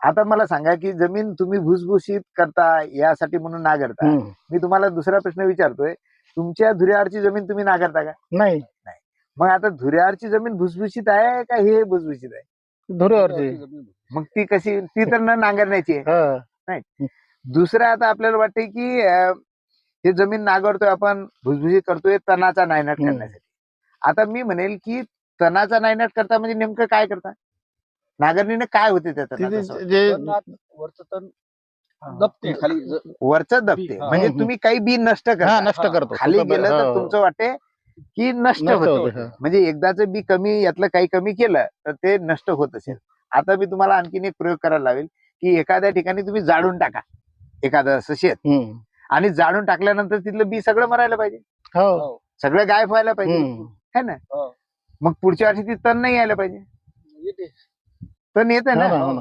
आता मला सांगा की जमीन तुम्ही भुसभुशीत करता यासाठी म्हणून नांगरता. मी तुम्हाला दुसरा प्रश्न विचारतोय, तुमच्या धुऱ्यावरची जमीन तुम्ही नांगरता का? नाही, मग आता धुऱ्यावरची जमीन भुसभुशीत आहे का हे भुसभुशीत आहे? धुऱ्यावरची. मग ती कशी? ती तर न नांगरण्याची आहे. हा. नाही. दुसरं आता आपल्याला वाटतंय की हे जमीन नांगरतोय आपण, भुसभुशीत करतोय तणाचा नायनाट करण्यासाठी. आता मी म्हणेल की तणाचा नायनाट करता म्हणजे नेमकं काय करता? नांगरणीने काय होते त्या तिथे तणाचं? जे वरचं तण दबते खाली वरचं दबते हा. म्हणजे तुम्ही काही बी नष्ट हा करता. नष्ट करतो. खाली स्वतः गेलं तर हो. तुमचं वाटते की नष्ट नष्ट होते. होते, हा. म्हणजे एकदाच बी कमी यातलं काही कमी केलं तर ते नष्ट होत असेल. आता मी तुम्हाला आणखीन एक प्रयोग करायला लावेल की एखाद्या ठिकाणी तुम्ही जाळून टाका एखादं असं शेत, आणि जाळून टाकल्यानंतर तिथलं बी सगळं मरायला पाहिजे, हो. सगळं गायब व्हायला पाहिजे, है ना? हो. मग पुढच्या वर्षी ती तण नाही यायला पाहिजे. येते. तण येते हो ना. ना, हो ना.